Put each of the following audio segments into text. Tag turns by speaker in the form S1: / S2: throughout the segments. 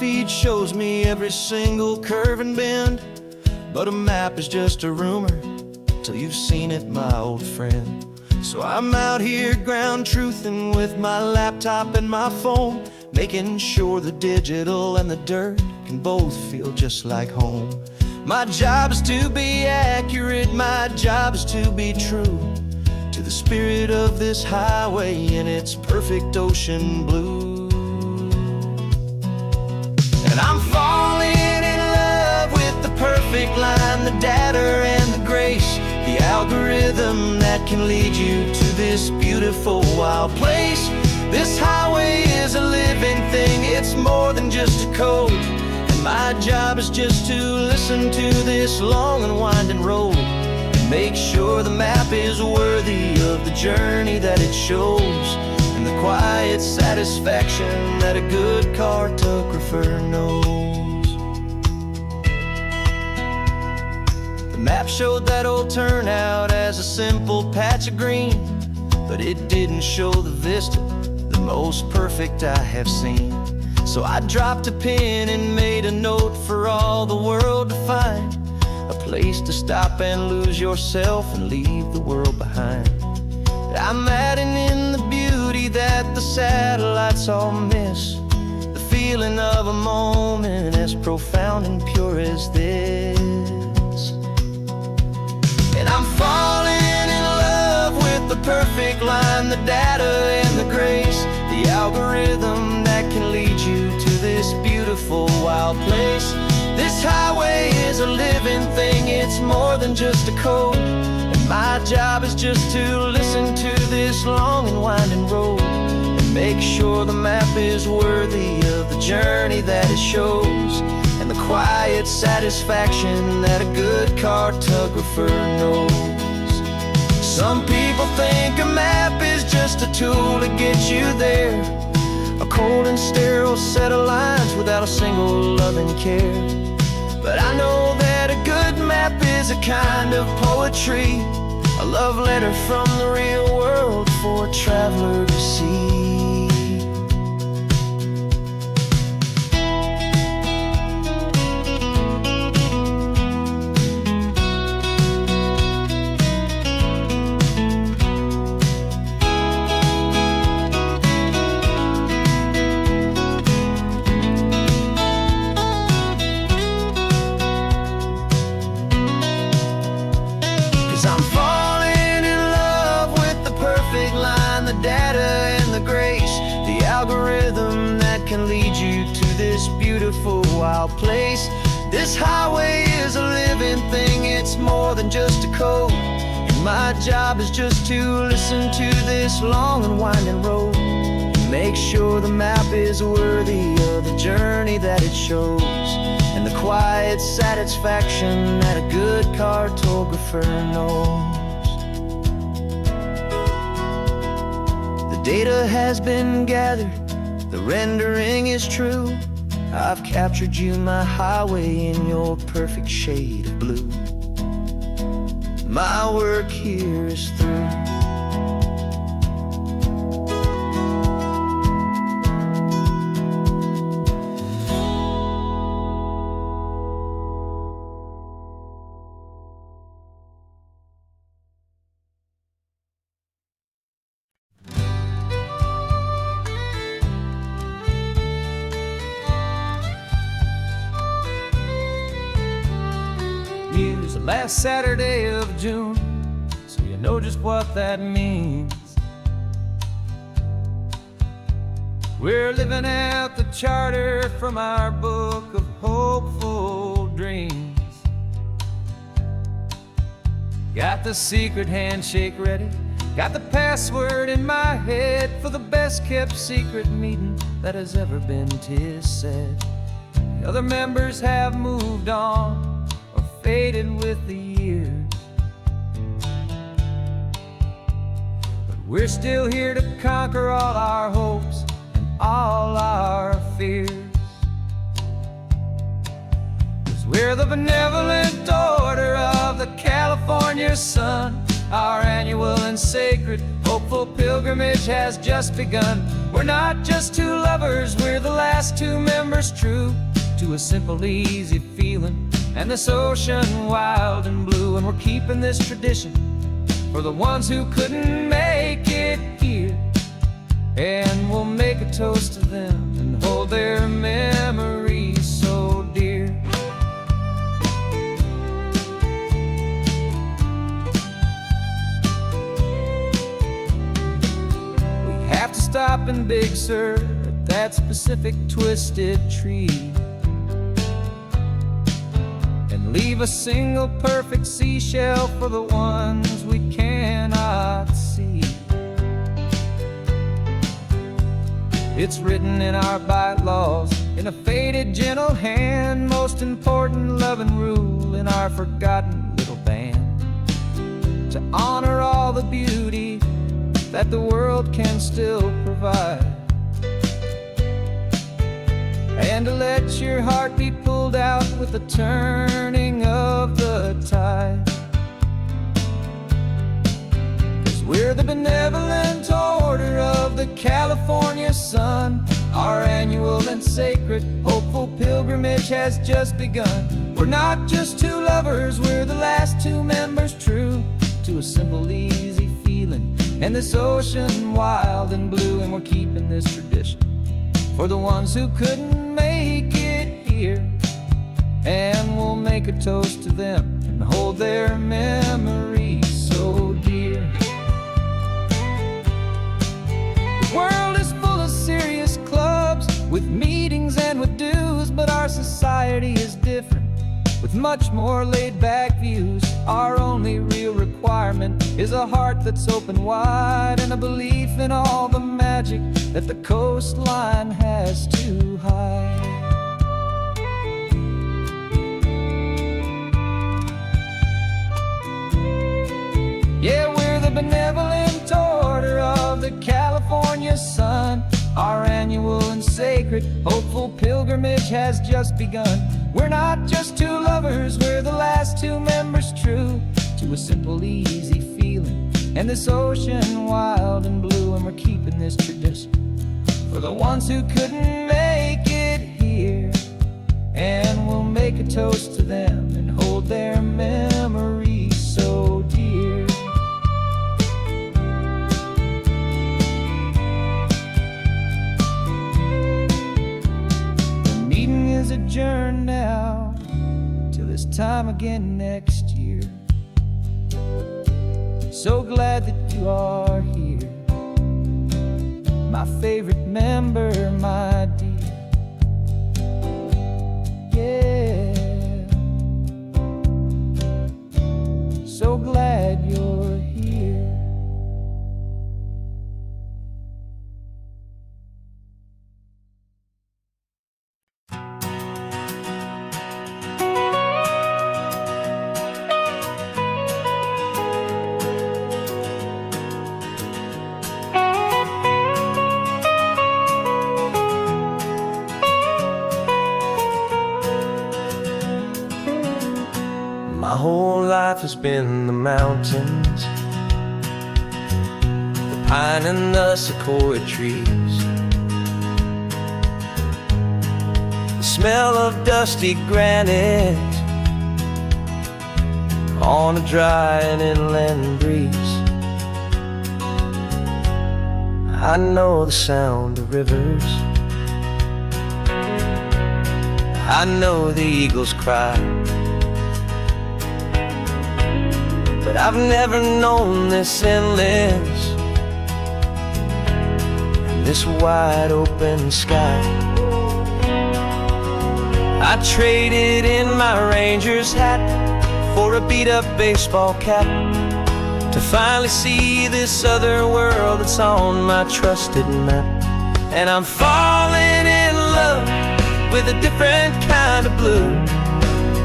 S1: feed shows me every single curve and bend, but a map is just a rumor till you've seen it, my old friend. So I'm out here ground truthin' with my laptop and my phone, making sure the digital and the dirt can both feel just like home. My job is to be accurate, my job is to be true to the spirit of this highway in its perfect ocean blue. And I'm falling in love with the perfect line, the data and the grace, the algorithm that can lead you to this beautiful wild place. This highway is a living thing, it's more than just a code. And my job is just to listen to this long and winding road and make sure the map is worthy of the journey that it shows, and the quiet satisfaction that a good cartographer knows. The map showed that old turnout as a simple patch of green, but it didn't show the vista, the most perfect I have seen. So I dropped a pin and made a note for all the world to find, a place to stop and lose yourself and leave the world behind. I'm adding in the beauty that the satellites all miss, the feeling of a moment as profound and pure as this. And I'm falling in love with the perfect line, the data and the grace, the algorithm that can lead you to this beautiful wild place. This highway is a living thing, it's more than just a code. And my job is just to listen to this long and winding road and make sure the map is worthy of the journey that it shows, and the quiet satisfaction that a good cartographer knows. Some people think a map is just a tool to get you there, a cold and sterile set of lines without a single loving care. But I know that a good map is a kind of poetry, a love letter from the real world for a traveler to see. I'm falling in love with the perfect line, the data and the grace, the algorithm that can lead you to this beautiful wild place. This highway is a living thing, it's more than just a code. And my job is just to listen to this long and winding road and make sure the map is worthy of the journey that it shows, and the quiet satisfaction that a good cartographer knows. The data has been gathered, the rendering is true. I've captured you, my highway, in your perfect shade of blue. My work here is through.
S2: Use the last Saturday of June, so you know just what that means. We're living out the charter from our book of hopeful dreams. Got the secret handshake ready, got the password in my head for the best kept secret meeting that has ever been, 'tis said. The other members have moved on, faded with the years, but we're still here to conquer all our hopes and all our fears. 'Cause we're the benevolent order of the California sun, Our annual and sacred, hopeful pilgrimage has just begun. We're not just two lovers, we're the last two members true to a simple, easy feeling, and this ocean wild and blue. And we're keeping this tradition for the ones who couldn't make it here, and we'll make a toast to them and hold their memories so dear. We have to stop in Big Sur at that specific twisted tree and leave a single perfect seashell for the ones we cannot see. It's written in our bylaws, in a faded gentle hand, most important loving rule in our forgotten little band, to honor all the beauty that the world can still provide, and to let your heart be pulled out with the turning of the tide. 'Cause we're the benevolent order of the California sun. Our annual and sacred, hopeful pilgrimage has just begun. We're not just two lovers, we're the last two members true to a simple, easy feeling, and this ocean wild and blue. And we're keeping this tradition for the ones who couldn't make it here, and we'll make a toast to them and hold their memories so dear. The world is full of serious clubs with meetings and with dues, but our society is different with much more laid-back views. Our only real requirement is a heart that's open wide, and a belief in all the magic that the coastline has to hide. Yeah, we're the benevolent order of the California sun. Our annual and sacred, hopeful pilgrimage has just begun. We're not just two lovers, we're the last two members true to a simple, easy feeling, and this ocean wild and blue. And we're keeping this tradition for the ones who couldn't make it here, and we'll make a toast to them and hold their memories so dear. The meeting is adjourned now till this time again next year. So glad that you are here, my favorite member, my dear. Yeah, so glad you're here.
S1: My whole life has been the mountains, the pine and the sequoia trees, the smell of dusty granite on a dry and inland breeze. I know the sound of rivers, I know the eagles cry, but I've never known this endless and this wide open sky. I traded in my Ranger's hat for a beat-up baseball cap to finally see this other world that's on my trusted map. And I'm falling in love with a different kind of blue,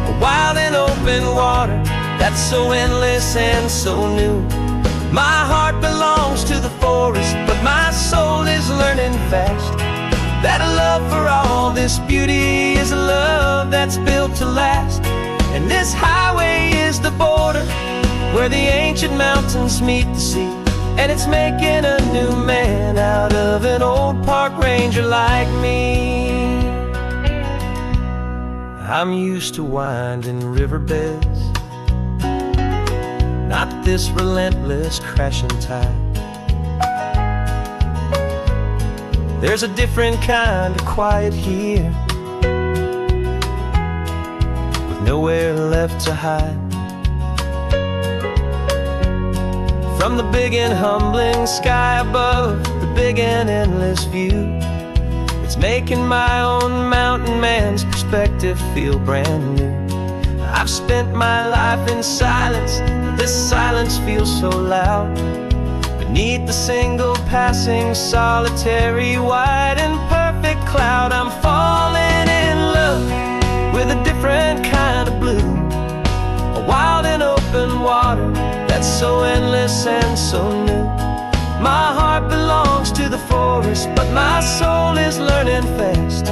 S1: a wild and open water that's so endless and so new. My heart belongs to the forest, but my soul is learning fast that a love for all this beauty is a love that's built to last. And this highway is the border where where the ancient mountains meet the sea. And it's making a new man out of an old park ranger like me. I'm used to winding riverbeds, not this relentless crashing tide. There's a different kind of quiet here, with nowhere left to hide. From the big and humbling sky above, the big and endless view, it's making my own mountain man's perspective feel brand new. I've spent my life in silence, this silence feels so loud. Beneath the single passing solitary white and perfect cloud, I'm falling in love with a different kind of blue, a wild and open water that's so endless and so new. My heart belongs to the forest, but my soul is learning fast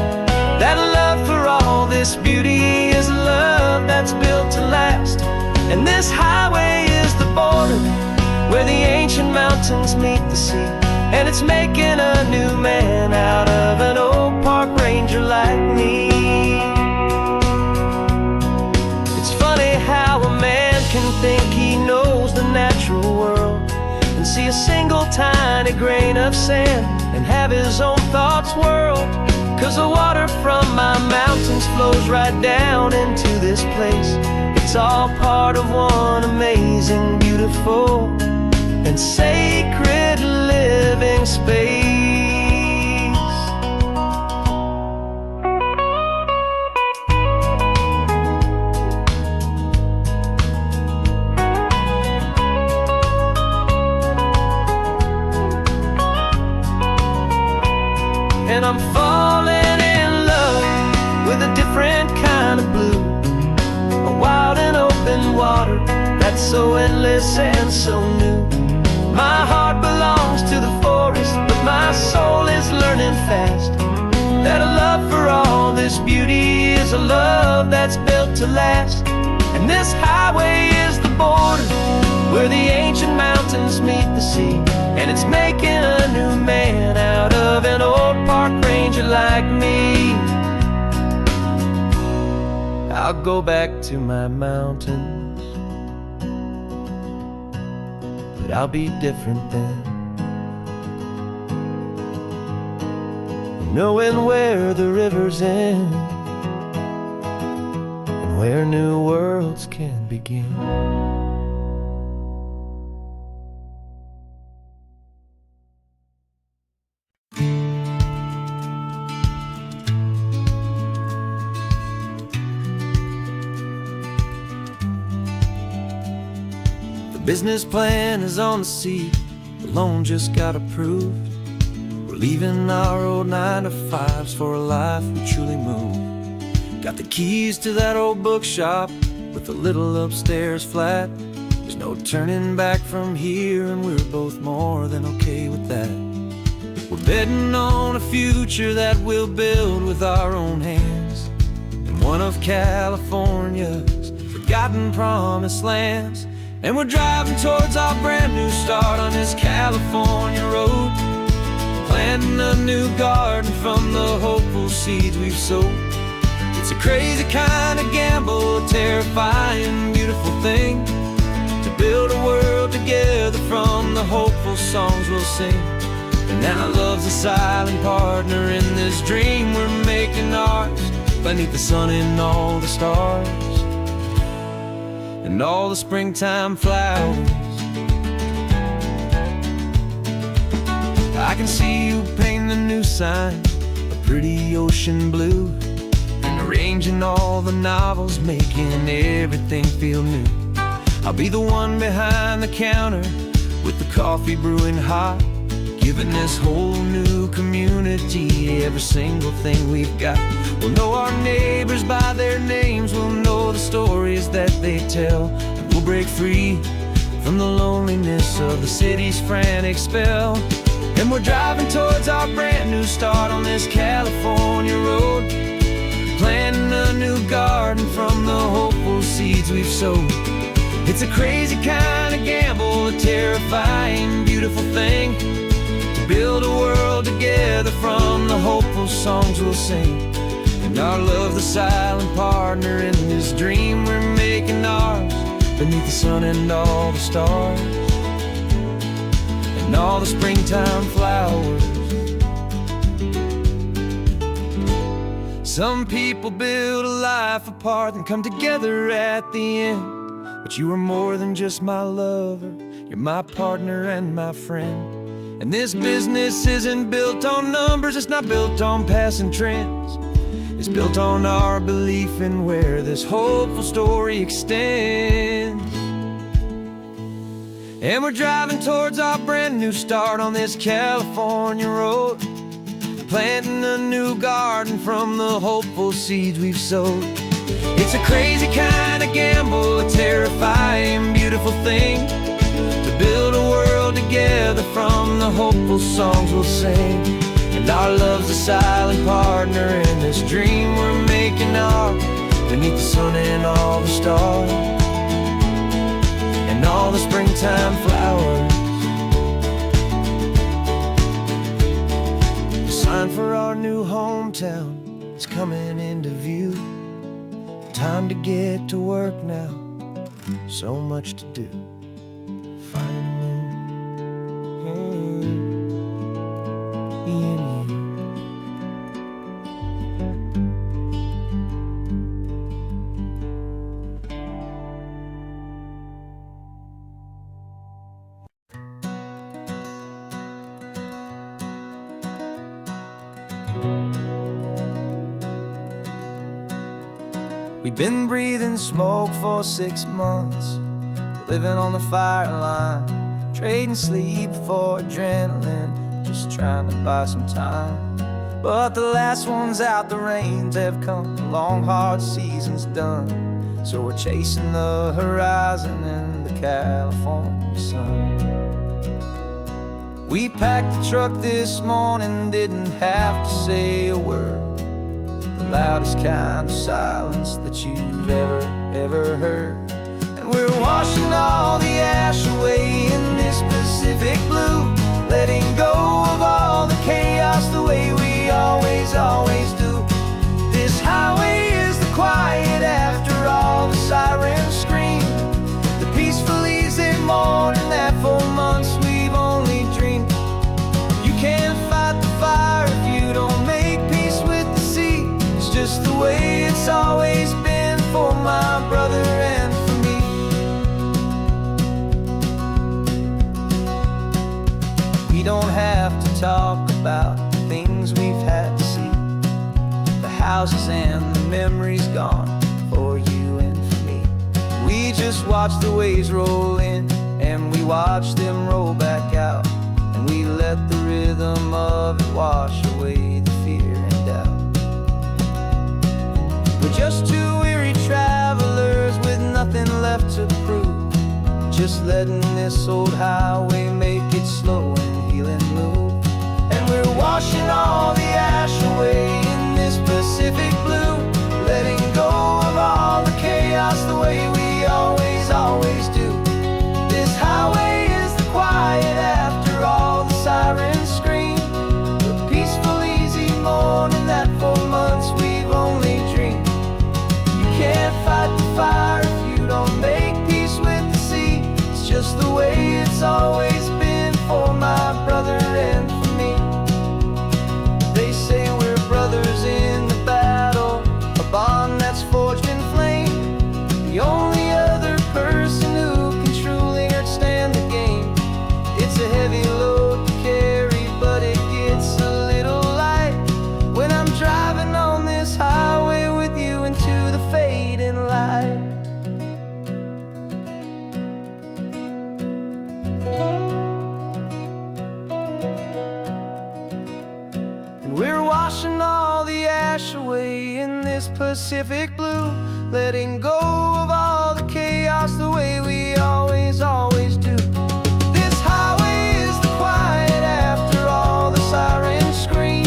S1: that love for all this beauty is a love that's built to last. And this highway is the border where the ancient mountains meet the sea. And it's making a new man out of an old park ranger like me. It's funny how a man can think he knows the natural world and see a single tiny grain of sand and have his own thoughts whirled. 'Cause the water from my mountains flows right down into this place. It's all part of one amazing, beautiful, and sacred living space. And I'm falling in love with a different kind of blue, a wild and open water that's so endless and so new. My heart belongs to the forest, but my soul is learning fast that a love for all this beauty is a love that's built to last. And this highway is the border where the ancient mountains meet the sea. And it's making a new man out of an old park ranger like me. I'll go back to my mountains, but I'll be different then, knowing where the rivers end and where new worlds can begin. Business plan is on the seat, the loan just got approved. We're leaving our old 9-to-5s for a life we truly move. Got the keys to that old bookshop with the little upstairs flat. There's no turning back from here, and we're both more than okay with that. We're betting on a future that we'll build with our own hands in one of California's forgotten promised lands. And we're driving towards our brand new start on this California road, planting a new garden from the hopeful seeds we've sowed. It's a crazy kind of gamble, a terrifying, beautiful thing, to build a world together from the hopeful songs we'll sing. And now love's a silent partner in this dream we're making ours, beneath the sun and all the stars and all the springtime flowers. I can see you painting a new sign, a pretty ocean blue, and arranging all the novels, making everything feel new. I'll be the one behind the counter with the coffee brewing hot, giving this whole new community every single thing we've got. We'll know our neighbors by their names, we'll know the stories that they tell, and we'll break free from the loneliness of the city's frantic spell. And we're driving towards our brand new start on this California road, planting a new garden from the hopeful seeds we've sowed.
S2: It's a crazy kind of gamble, a terrifying, beautiful thing, to build a world together from the hopeful songs we'll sing. And our love, the silent partner in this dream we're making ours, beneath the sun and all the stars, and all the springtime flowers. Some people build a life apart and come together at the end, but you are more than just my lover, you're my partner and my friend. And this business isn't built on numbers, it's not built on passing trends. It's built on our belief in where this hopeful story extends. And we're driving towards our brand new start on this California road, planting a new garden from the hopeful seeds we've sowed. It's a crazy kind of gamble, a terrifying, beautiful thing, to build a world together from the hopeful songs we'll sing. And our love's a silent partner in this dream we're making ours, beneath the sun and all the stars, and all the springtime flowers. The sign for our new hometown is coming into view. Time to get to work now, so much to do. Finding me and you. We've been breathing smoke for 6 months, living on the fire line, trading sleep for adrenaline, just trying to buy some time. But the last one's out, the rains have come, the long hard season's done, so we're chasing the horizon in the California sun. We packed the truck this morning, didn't have to say a word, the loudest kind of silence that you've ever heard. And we're washing all the ash away in this Pacific blue, letting go of all the chaos the way we always do. This highway is the quiet after all the sirens scream, the peaceful easy morning that for months we've only dreamed. You can't fight the fire if you don't make peace with the sea. It's just the way it's always been for my brother and for me. We don't have to talk about the things we've had to see, the houses and the memories gone for you and for me. We just watch the waves roll in and we watch them roll back out, and we let the rhythm of it wash away the fear and doubt. We're just two weary travelers with nothing left to prove, just letting this old highway make it slow and healing move. And we're washing all the ash away in this Pacific blue, letting go of all the chaos the way we always do. This highway is the quiet after all the sirens scream, the peaceful easy morning that for months we've only dreamed. You can't fight the fire if you don't make peace with the sea. It's just the way it's always been for my brother and for me. They say we're brothers in the battle, a bond that's forged in flame. The only other person who can truly understand the game. It's a heavy load to carry, but it gets a little light when I'm driving on this highway with you into the fading light. And we're washing all the ash away in this Pacific blue, letting go of all the chaos the way we always do. This highway is the quiet after all the sirens scream,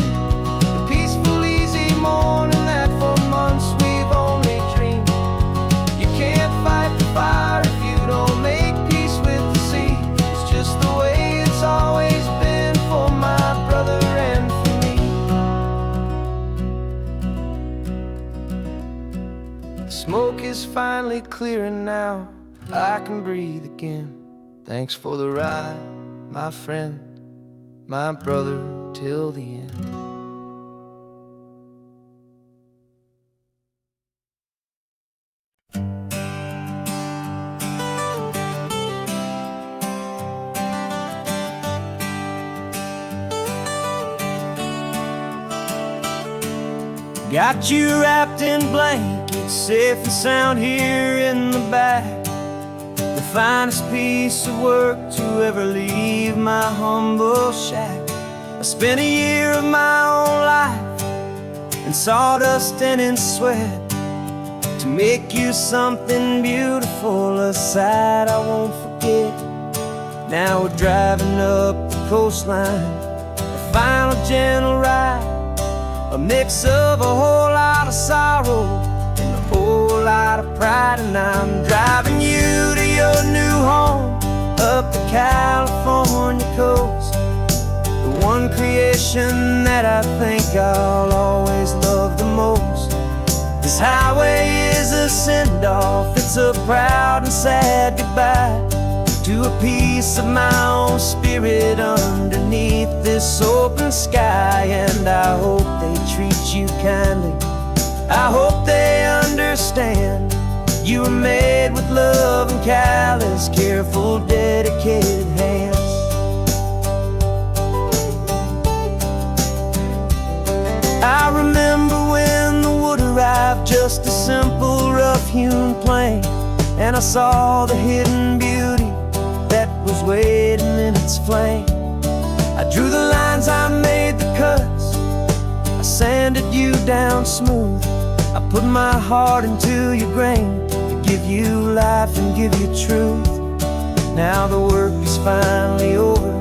S2: the peaceful easy morning that for months we've only dreamed. You can't fight the fire if you don't
S1: clear and now I can breathe again. Thanks for the ride, my friend, my brother till the end. Got you wrapped in blankets, safe and sound here in the back. The finest piece of work to ever leave my humble shack. I spent a year of my own life in sawdust and in sweat to make you something beautiful, a sight I won't forget. Now we're driving up the coastline, a final gentle ride, a mix of a whole lot of sorrow and a whole lot of pride. And I'm driving you to your new home up the California coast, the one creation that I think I'll always love the most. This highway is a send-off, it's a proud and sad goodbye to a piece of my own spirit underneath this open sky. And I hope they treat you kindly, I hope they understand you were made with love and callous, careful, dedicated hands. I remember when the wood arrived, just a simple rough-hewn plank, and I saw the hidden beauty that was waiting in its flame. I drew the lines, I made the cuts, I sanded you down smooth. I put my heart into your grain to give you life and give you truth. Now the work is finally over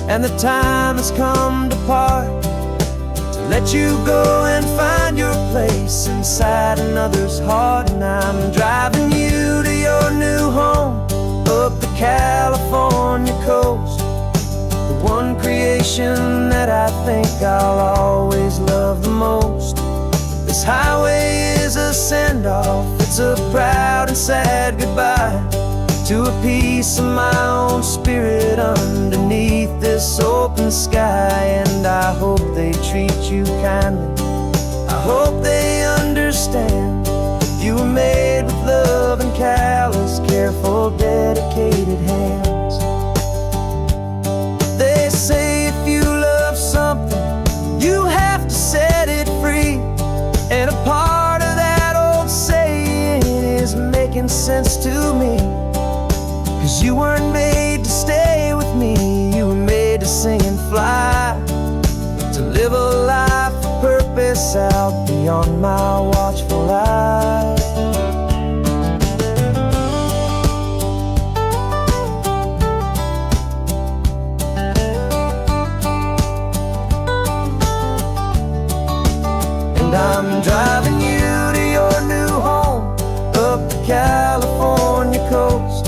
S1: and the time has come to part, to let you go and find your place inside another's heart. And I'm driving you to your new home up the California coast, the one creation that I think I'll always love the most. This highway is a send-off, it's a proud and sad goodbye to a piece of my own spirit underneath this open sky. And I hope they treat you kindly, I hope they understand you were made with love and callous, careful, dedicated hands. They say if you love something, you have to set it free. And a part of that old saying is making sense to me, 'cause you weren't made to stay with me, you were made to sing and fly, to live a life of purpose out beyond my watchful eye. And I'm driving you to your new home up the California coast,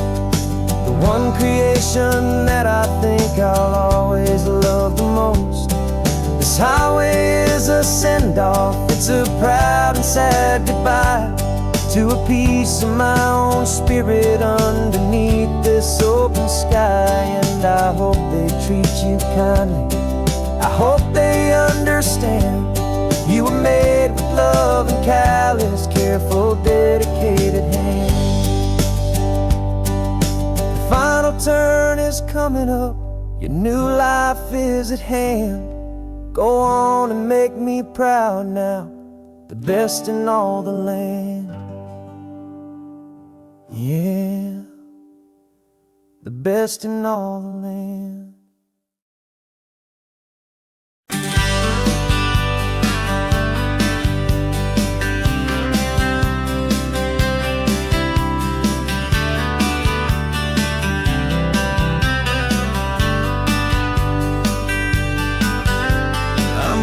S1: the one creation that I think I'll always love the most. This highway is a send-off, it's a proud and sad goodbye to a piece of my own spirit underneath this open sky. And I hope they treat you kindly, I hope they understand you were made with love and callous, careful, dedicated hands. The final turn is coming up, your new life is at hand. Go on and make me proud now, the best in all the land. Yeah, the best in all the land.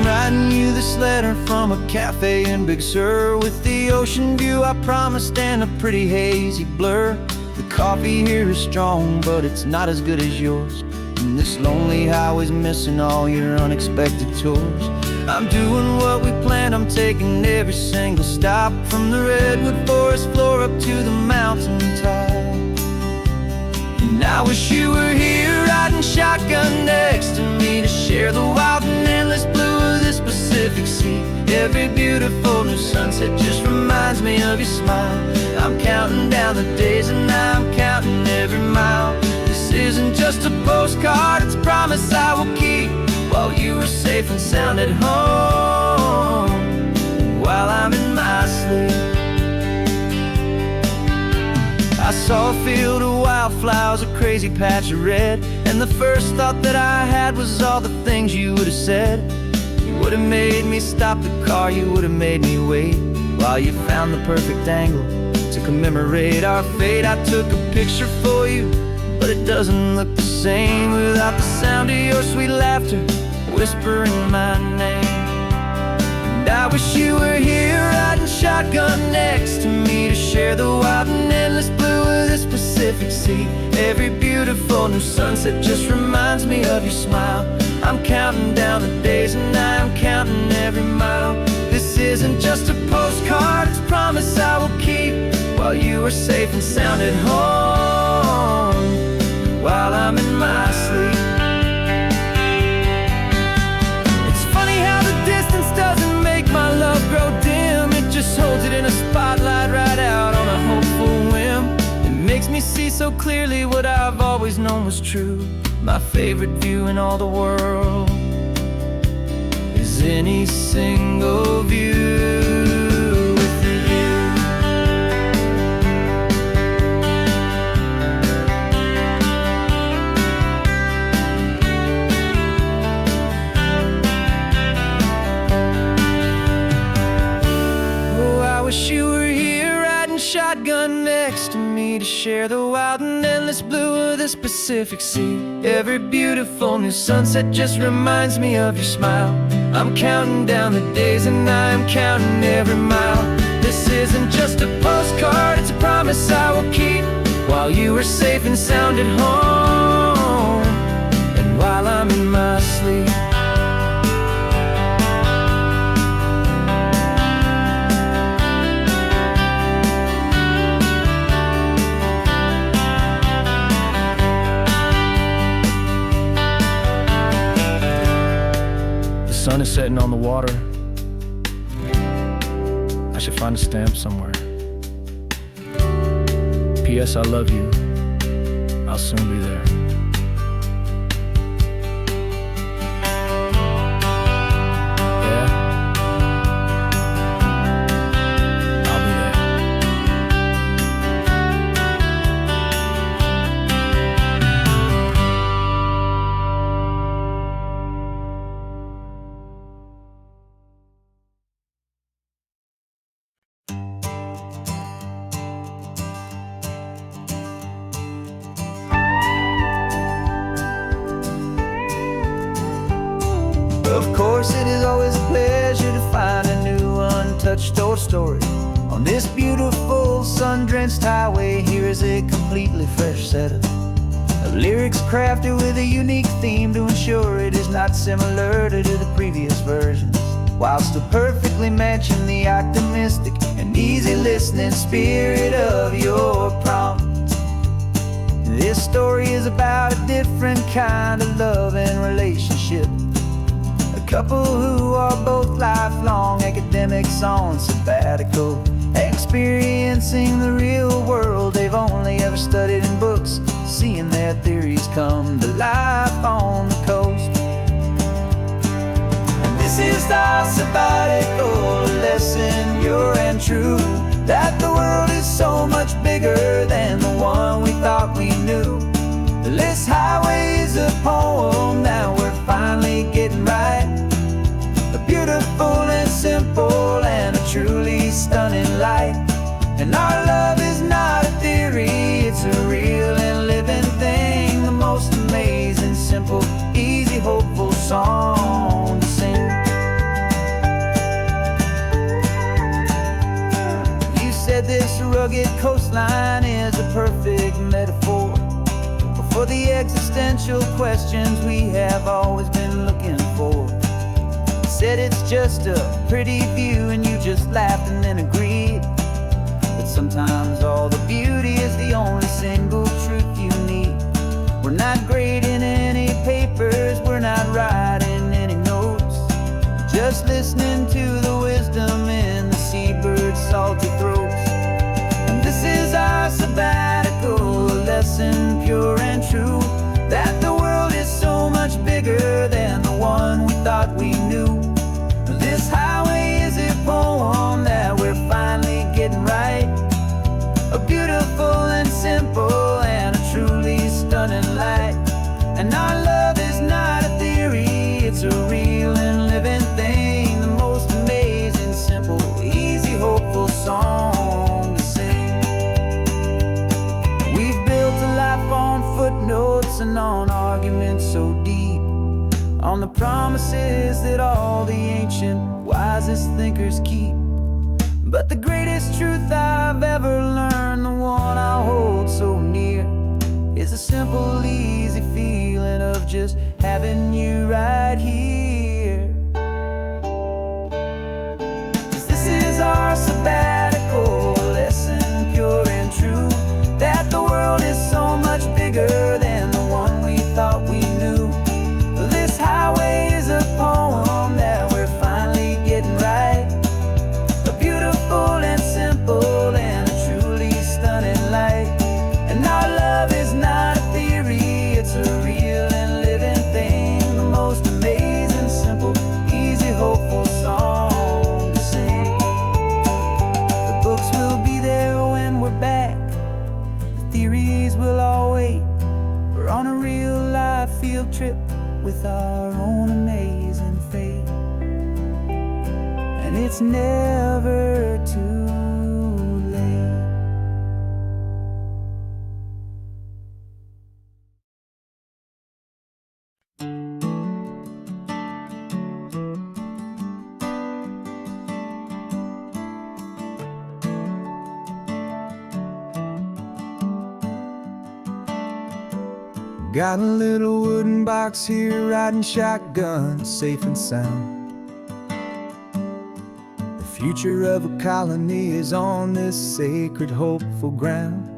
S1: Writing you this letter from a cafe in Big Sur, with the ocean view I promised and a pretty hazy blur. The coffee here is strong, but it's not as good as yours, and this lonely highway's missing all your unexpected tours. I'm doing what we planned, I'm taking every single stop, from the redwood forest floor up to the mountain top. And I wish you were here riding shotgun next to me, to share the wild and endless blue of this Pacific Sea. Every beautiful new sunset just reminds me of your smile. I'm counting down the days and I'm counting every mile. This isn't just a postcard, it's a promise I will keep, while you are safe and sound at home, while I'm in my sleep. I saw a field of wildflowers, a crazy patch of red, and the first thought that I had was all the things you would have said. You would have made me stop the car, you would have made me wait, while you found the perfect angle to commemorate our fate. I took a picture for you, but it doesn't look the same without the sound of your sweet laughter whispering my name. And I wish you were here riding shotgun next to me, to share the wild and endless blue of this Pacific Sea. Every beautiful new sunset just reminds me of your smile. I'm counting down the days and I'm counting every mile. This isn't just a postcard, it's a promise I will keep, while you are safe and sound at home, while I'm in my sleep. It's funny how the distance doesn't make my love grow dim, it just holds it in a spotlight right out on a hopeful whim. It makes me see so clearly what I've always known was true. My favorite view in all the world is any single view with you. Oh, I wish you were here riding shotgun next to me, to share the wild and endless blue of this Pacific Sea. Every beautiful new sunset just reminds me of your smile. I'm counting down the days and I'm counting every mile. This isn't just a postcard, it's a promise I will keep, while you are safe and sound at home, and while I'm in my sleep. The sun is setting on the water. I should find a stamp somewhere. P.S. I love you. I'll soon be there. Yeah? I'll be there. Of course, it is always a pleasure to find a new untouched old story. On this beautiful sun-drenched highway, here is a completely fresh set of lyrics crafted with a unique theme to ensure it is not similar to the previous versions, while still perfectly matching the optimistic and easy listening spirit of your prompt. This story is about a different kind of love and relationship. A couple who are both lifelong academics on sabbatical, experiencing the real world they've only ever studied in books, seeing their theories come to life on the coast. And this is our sabbatical lesson, pure and true, that the world is so much bigger than the one we thought we knew. This highway is a poem that we're finally getting right, a beautiful and simple and a truly stunning light. And our love is not a theory, it's a real and living thing, the most amazing, simple, easy, hopeful song to sing. You said this rugged coastline is a perfect metaphor for the existential questions we have always been looking for.
S3: said it's just a pretty view, and you just laughed and then agreed. But sometimes all the beauty is the only single truth you need. We're not grading any papers, we're not writing any notes, just listening to the wisdom in the seabird's salty throats. And this is our sabbatical, a lesson pure and true, that the world is so much bigger than the one we thought we knew. This highway is a poem that we're finally getting right, a beautiful and simple and a truly stunning light. And our love is not a theory, it's a real and living thing, the most amazing, simple, easy, hopeful song to sing. We've built a life on footnotes and on arguments so deep, on the promises that all the ancient, wisest thinkers keep. But the greatest truth I've ever learned, the one I hold so near, is a simple, easy feeling of just having you right here. 'Cause this is our sabbatical, lesson pure and true, that the world is so much bigger than the one we thought we knew. This highway is a poem that we're finally getting right, a beautiful and simple and a truly stunning light. And our love is not a theory, it's a real and living thing, the most amazing, simple, easy, hopeful song to sing. The books will be there when we're back, the theories will all wait. We're on a real life field trip with our own amazing fate, and it's never too late.
S2: Got a little wooden box here, riding shotgun, safe and sound. The future of a colony is on this sacred, hopeful ground.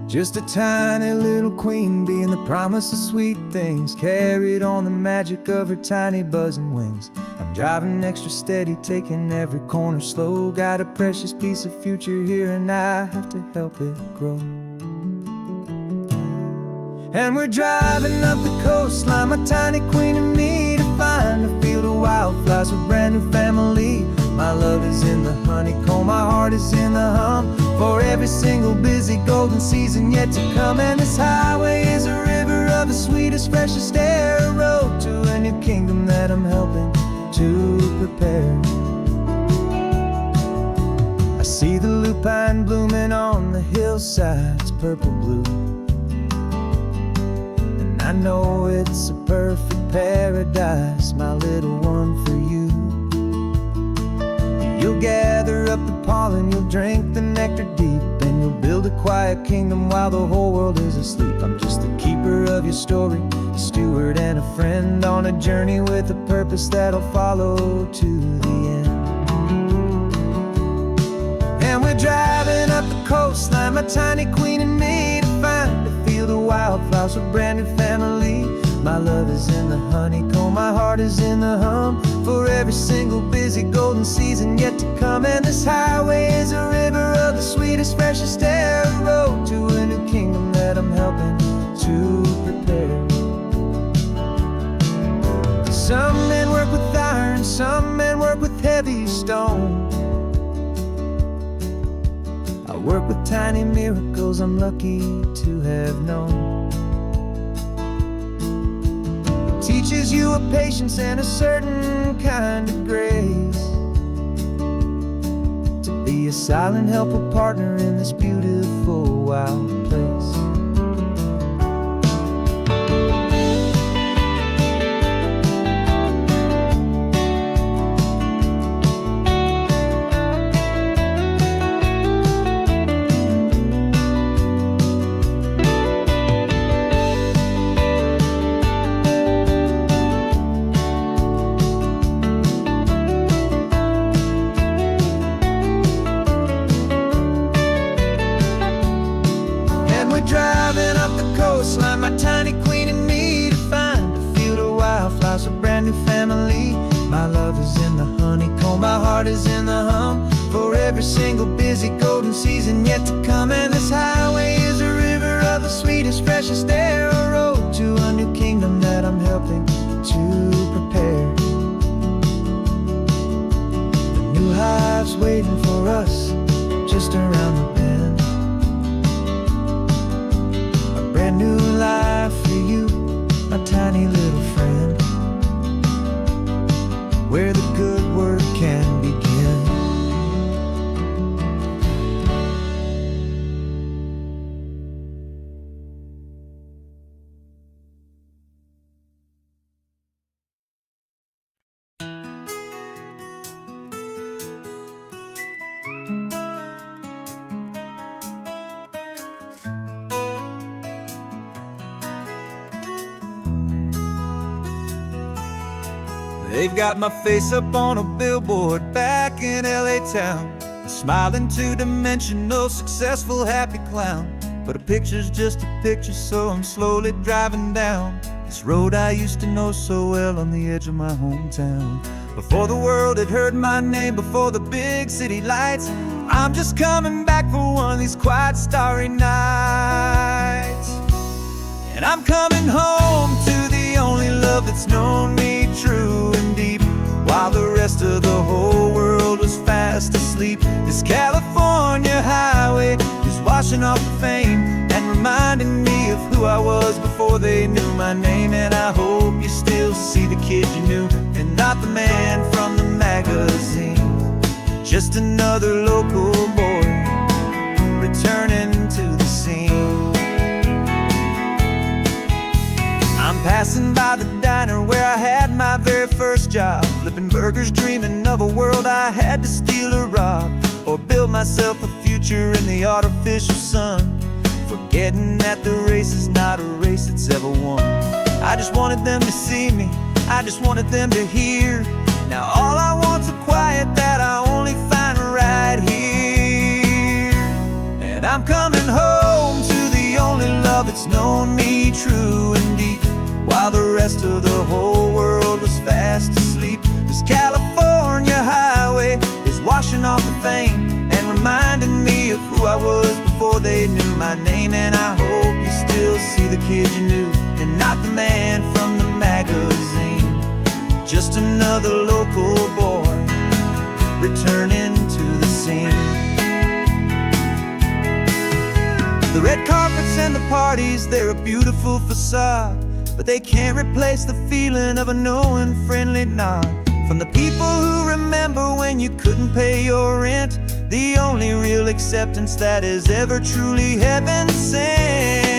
S2: Just a tiny little queen bee, and the promise of sweet things, carried on the magic of her tiny buzzing wings. I'm driving extra steady, taking every corner slow. Got a precious piece of future here, and I have to help it grow. And we're driving up the coastline, my tiny queen and me, to find a field of wildflowers with brand new family. My love is in the honeycomb, my heart is in the hum, for every single busy golden season yet to come. And this highway is a river of the sweetest, freshest air, a road to a new kingdom that I'm helping to prepare. I see the lupine blooming on the hillsides, purple blue, I know it's a perfect paradise, my little one, for you. You'll gather up the pollen, you'll drink the nectar deep, and you'll build a quiet kingdom while the whole world is asleep. I'm just the keeper of your story, a steward and a friend, on a journey with a purpose that'll follow to the end. And we're driving up the coastline, my tiny queen and me, to find a field of wildflowers with brand new family. My love is in the honeycomb, my heart is in the hum, for every single busy golden season yet to come. And this highway is a river of the sweetest, freshest air, a road to a new kingdom that I'm helping to prepare. Some men work with iron, some men work with heavy stone. I work with tiny miracles I'm lucky to have known. It teaches you a patience and a certain kind of grace, to be a silent, helpful partner in this beautiful, wild place.
S3: driving up the coastline, my tiny queen and me, to find a field of wildflowers, a brand new family. My love is in the honeycomb, my heart is in the hum, for every single busy golden season yet to come. And this highway is a river of the sweetest, freshest air, a road to a new kingdom that I'm helping to prepare. The new hive's waiting for us just around the bend, a brand new life for you, my tiny little friend, where the good work can begin. They've got my face up on a billboard back in LA town, a smiling two-dimensional, successful, happy clown. But a picture's just a picture, so I'm slowly driving down this road I used to know so well on the edge of my hometown. Before the world had heard my name, before the big city lights, I'm just coming back for one of these quiet, starry nights. And I'm coming home to the only love that's known me true and deep, while the rest of the whole world was fast asleep. This California highway is washing off the fame and reminding me of who I was before they knew my name. And I hope you still see the kid you knew, and not the man from the magazine. Just another local boy returning to the scene. I'm passing by the diner where I had my very first job, flipping burgers, dreaming of a world I had to steal or rob, or build myself a future in the artificial sun, forgetting that the race is not a race that's ever won. I just wanted them to see me, I just wanted them to hear. Now all I want's a quiet that I only find right here. And I'm coming home to the only love that's known me true and deep, while the rest of the whole world was fast asleep. This California highway is washing off the fame and reminding me of who I was before they knew my name. And I hope you still see the kid you knew, and not the man from the magazine. Just another local boy returning to the scene. The red carpets and the parties, they're a beautiful facade, but they can't replace the feeling of a knowing, friendly nod from the people who remember when you couldn't pay your rent. The only real acceptance that is ever truly heaven sent.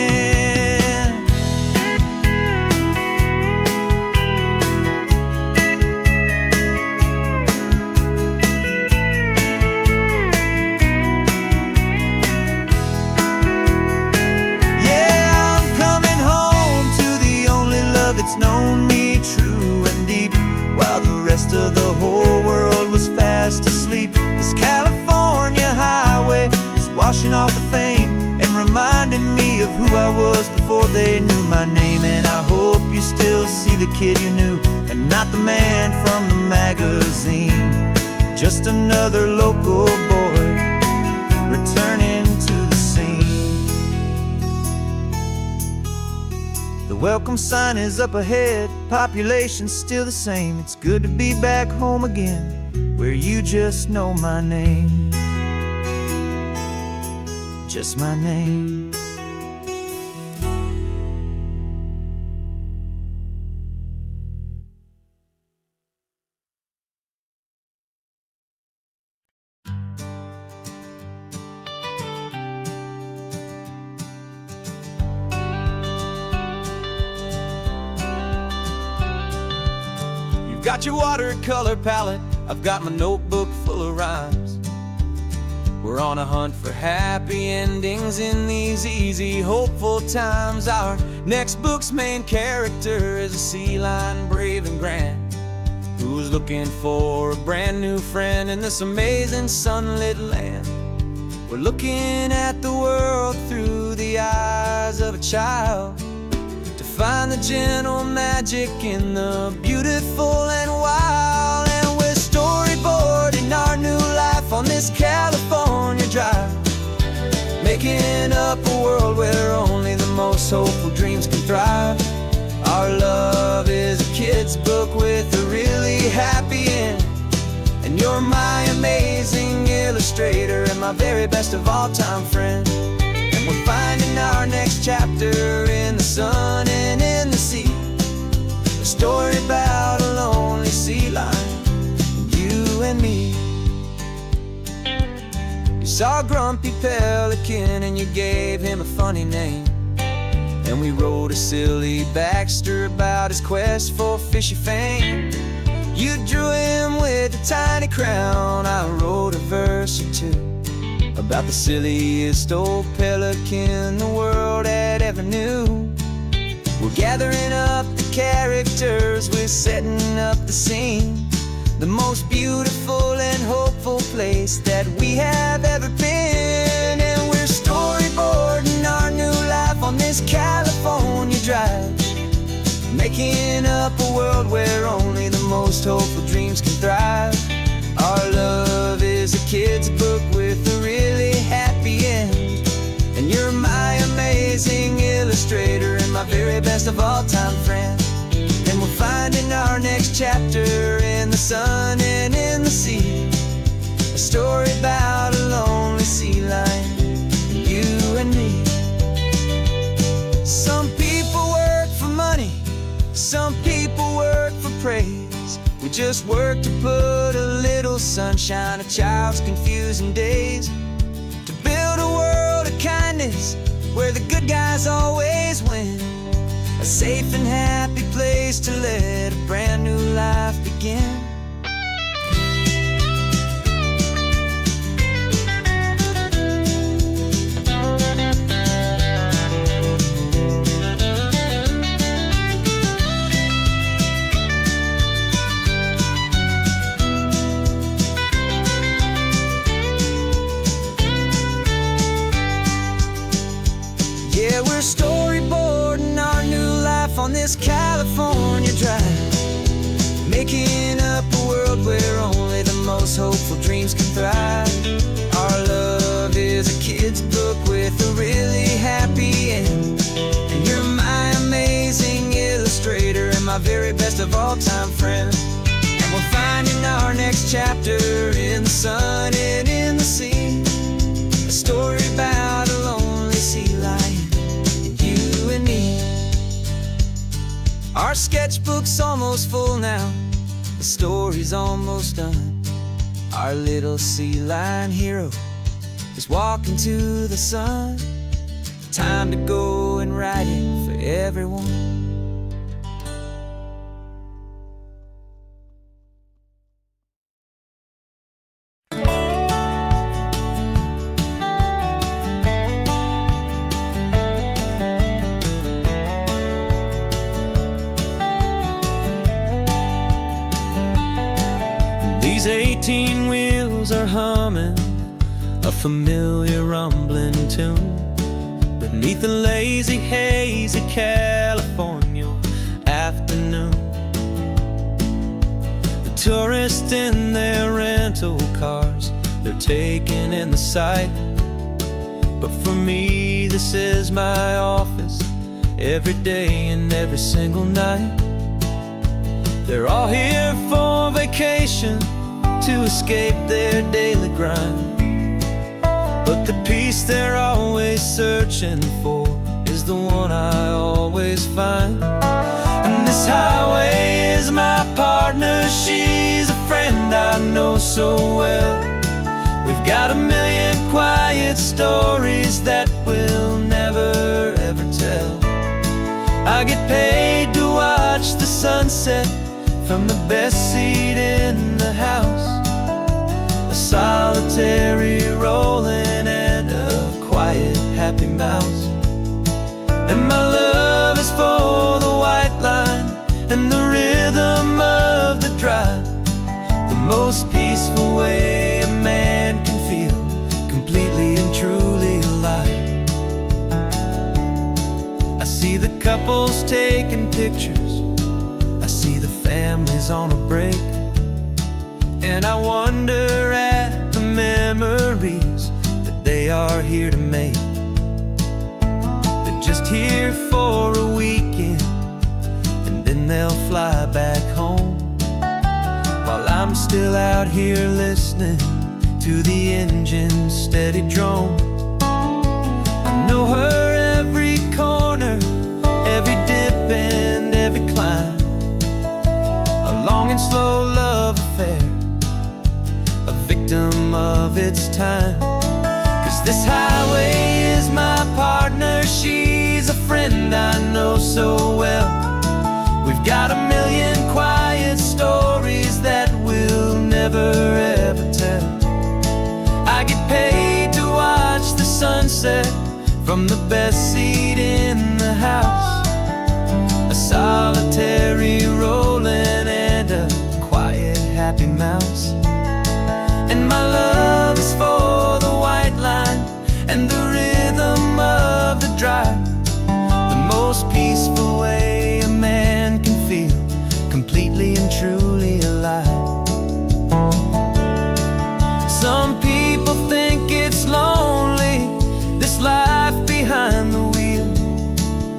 S3: Yeah, I'm coming home to the only love that's known me true and deep, while the rest of the whole world was fast asleep. This California highway is washing off the fame and reminding me of who I was before they knew my name. And I hope you still see the kid you knew, and not the man from the magazine. Just another local boy returning to the scene. The welcome sign is up ahead, population's still the same. It's good to be back home again, where you just know my name. Just my name. Got your watercolor palette, I've got my notebook full of rhymes. We're on a hunt for happy endings in these easy, hopeful times. Our next book's main character is a sea lion, brave and grand, who's looking for a brand new friend in this amazing sunlit land. We're looking at the world through the eyes child, to find the gentle magic in the beautiful and wild. And we're storyboarding our new life on this California drive, making up a world where only the most hopeful dreams can thrive. Our love is a kid's book with a really happy end, and you're my amazing illustrator and my very best of all-time friend. And we're finding our next chapter in the sun and in the sea, a story about a lonely sea lion, you and me. You saw a grumpy pelican and you gave him a funny name, and we wrote a silly Baxter about his quest for fishy fame. You drew him with a tiny crown, I wrote a verse or two about the silliest old pelican the world had ever knew. We're gathering up the characters, we're setting up the scene, the most beautiful and hopeful place that we have ever been. And we're storyboarding our new life on this California drive, making up a world where only the most hopeful dreams can thrive. Our love is a kid's book with a really happy end, and you're my amazing illustrator and my very best of all-time friend. And we're finding our next chapter in the sun and in the sea, a story about a lonely sea lion, you and me. Some people work for money, some people work for praise. We just work to put a little sunshine in a child's confusing days, to build a world of kindness where the good guys always win, a safe and happy place to let a brand new life begin. Yeah, we're storyboarding our new life on this California drive, making up a world where only the most hopeful dreams can thrive. Our love is a kid's book with a really happy end, and you're my amazing illustrator and my very best of all-time friend. And we're finding our next chapter in the sun and in the sea, a story about a lonely sea lion, you and me. Our sketchbook's almost full now, the story's almost done. Our little sea lion hero is walking to the sun. Time to go and write it for everyone.
S4: These 18 wheels are humming a familiar rumbling tune beneath the lazy, hazy California afternoon. The tourists in their rental cars, they're taking in the sight, but for me this is my office every day and every single night. They're all here for vacation, to escape their daily grind, but the peace they're always searching for is the one I always find. And this highway is my partner, she's a friend I know so well. We've got a million quiet stories that we'll never ever tell. I get paid to watch the sunset from the best seat in the house, a solitary rolling and a quiet happy mouse. And my love is for the white line and the rhythm of the drive, the most peaceful way a man can feel completely and truly alive. see the couples taking pictures, I see the families on a break, and I wonder at the memories that they are here to make. They're just here for a weekend, and then they'll fly back home, while I'm still out here listening to the engine's steady drone. I know her every corner, every dip and every climb, a long and slow love affair, a victim of its time. 'Cause this highway is my partner, she's a friend I know so well. We've got a million quiet stories that we'll never ever tell. I get paid to watch the sunset from the best seat in the house, a solitary rolling and a quiet happy mouse. And my love is for the white line and the rhythm of the drive, the most peaceful way a man can feel completely and truly alive. Some people think it's lonely, this life behind the wheel,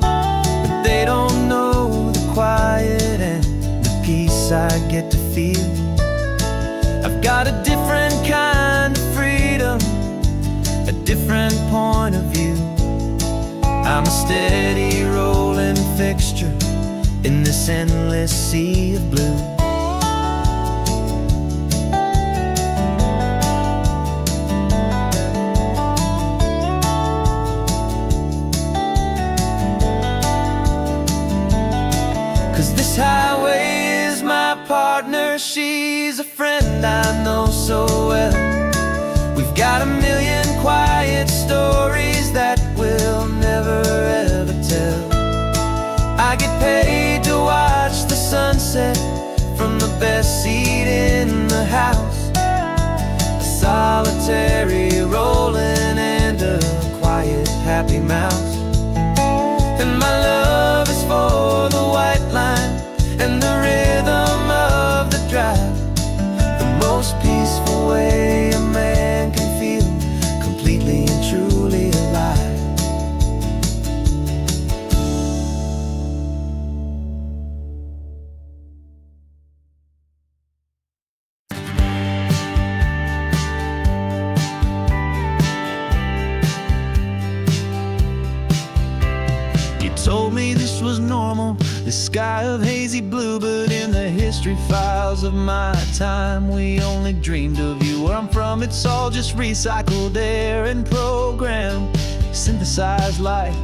S4: but they don't know the quiet and the peace I get to feel. I've got a different kind of freedom, a different point of view. I'm a steady rolling fixture in this endless sea of blue. 'Cause this highway is my partner, she's a friend I know so well. We've got a million quiet stories that we'll never ever tell. I get paid to watch the sunset from the best seat in the house, a solitary rolling and a quiet happy mouse. And my love is for the white line and the rhythm of the drive, the most peaceful way a man can feel completely and truly alive. You told me this was normal, this sky of hazy blue, but in the history files of my time, we only dreamed of you. Where I'm from, it's all just recycled air and programmed, synthesized light.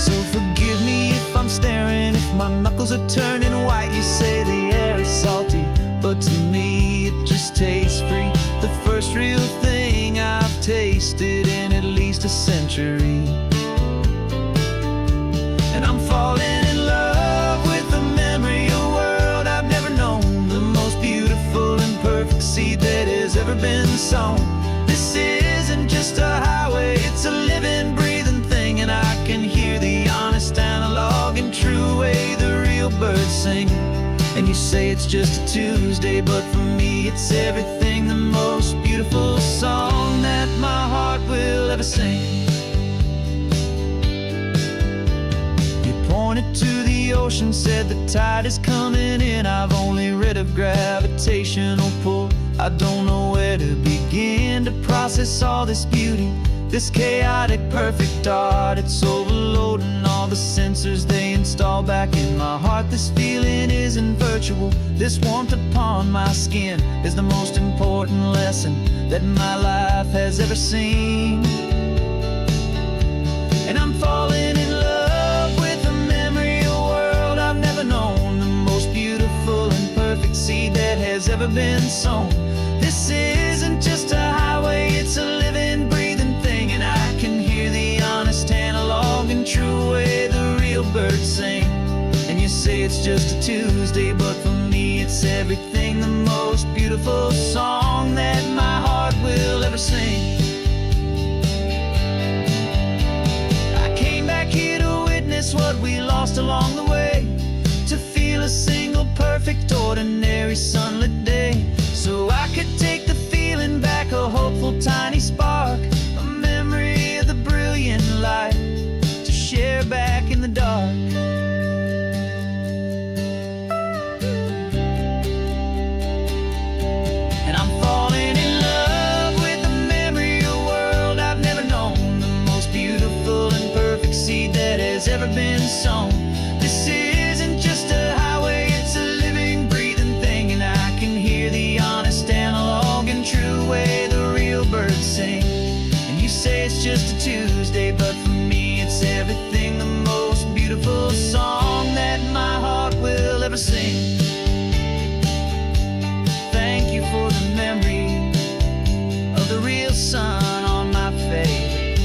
S4: So forgive me if I'm staring, if my knuckles are turning white. You say the air is salty, but to me it just tastes free. The first real thing I've tasted in at least a century. And I'm falling in love with the memory of a world I've never known, the most beautiful and perfect seed that has ever been sown. This isn't just a highway, it's a living, breathing thing, and I can hear the honest, analog, and true way the real birds sing. And you say it's just a Tuesday, but for me it's everything, the most beautiful song that my heart will ever sing. Pointed to the ocean, said the tide is coming in. I've only read of gravitational pull, I don't know where to begin to process all this beauty, this chaotic perfect art. It's overloading all the sensors they install back in my heart. This feeling isn't virtual, this warmth upon my skin is the most important lesson that my life has ever seen. And I'm falling in love with a memory of a world I've never known, the most beautiful and perfect seed that has ever been sown. This isn't just a highway, it's a living, breathing thing, and I can hear the honest, analog, and true way the real birds sing. And you say it's just a Tuesday, but for me it's everything, the most beautiful song that my heart will ever sing. I came
S3: lost along the way, to feel a single perfect ordinary sunlit day, so I could take the feeling back, a hopeful tiny spark, a memory of the brilliant light to share back in the dark. And I'm falling in love with the memory of a world I've never known, the most beautiful and perfect seed that has ever been sown. This isn't just a highway, it's a living, breathing thing, and I can hear the honest analog and true way the real birds sing. And you say it's just a Tuesday, but for me it's everything, the most beautiful song that my heart will ever sing. Thank you for the memory of the real sun on my face,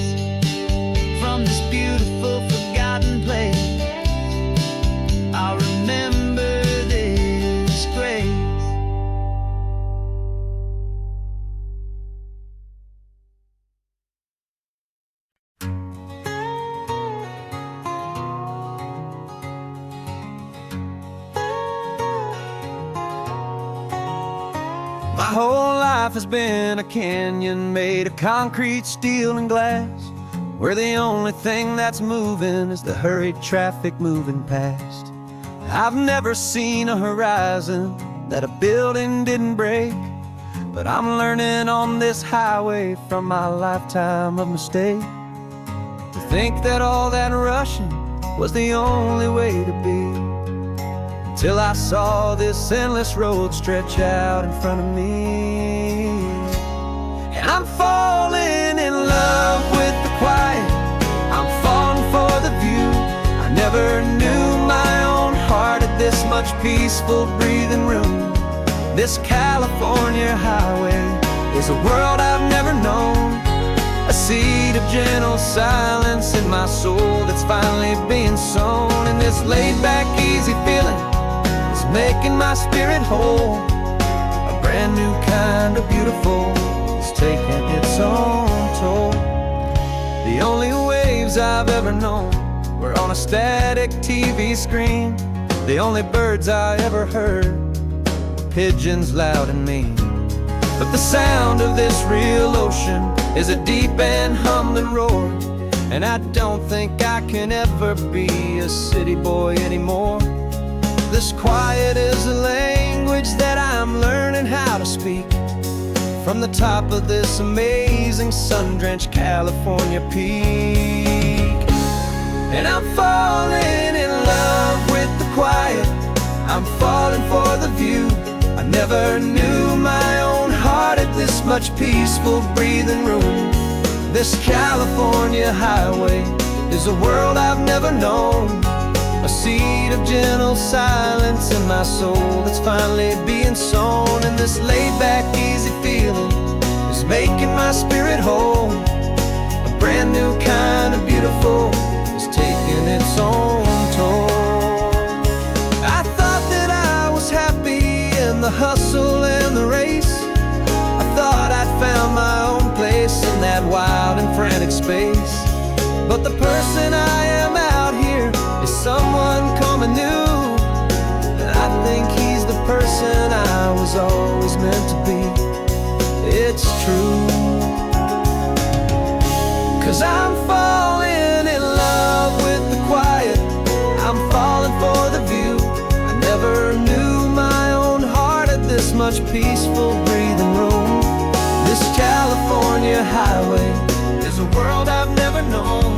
S3: from this beautiful forgotten place. I'll remember this grace.
S4: My whole life has been a canyon made of concrete, steel, and glass, where the only thing that's moving is the hurried traffic moving past. I've never seen a horizon that a building didn't break, but I'm learning on this highway from my lifetime of mistake, to think that all that rushing was the only way to be, till I saw this endless road stretch out in front of me. And I'm falling in love with the quiet, I'm falling for the view. I never knew my own heart had this much peaceful breathing room. This California highway is a world I've never known, a seed of gentle silence in my soul that's finally being sown. And this laid-back, easy feeling is making my spirit whole, a brand new kind of beautiful is taking its own toll. The only waves I've ever known were on a static TV screen. The only birds I ever heard were pigeons loud and mean. But the sound of this real ocean is a deep and humbling roar, and I don't think I can ever be a city boy anymore. This quiet is a language that I'm learning how to speak, from the top of this amazing sun-drenched California peak. And I'm falling in love with the quiet, I'm falling for the view. I never knew my own heart had this much peaceful breathing room. This California highway is a world I've never known, a seed of gentle silence in my soul that's finally being sown. And this laid-back, easy feeling is making my spirit whole, a brand new kind of beautiful is taking its own toll. I thought that I was happy in the hustle and the race, I thought I'd found my own place in that wild and frantic space. But the person I am out here is someone coming new, and I think he's the person I was always meant to be. It's true, 'cause I'm falling in love with the quiet, I'm falling for the view. I never knew my own heart had this much peaceful breathing room. This California highway is a world I've never known,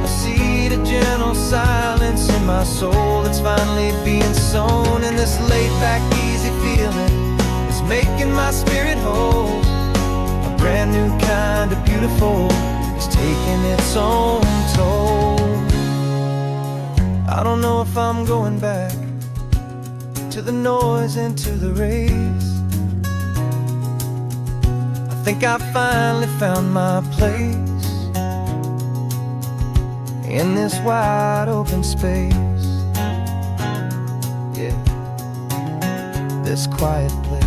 S4: a seed of gentle silence in my soul that's finally being sown. And this laid-back, easy feeling is making my spirit whole, a brand new kind of beautiful is taking its own toll. I don't know if I'm going back to the noise and to the race. I think I finally found my place in this wide open space, yeah, this quiet place.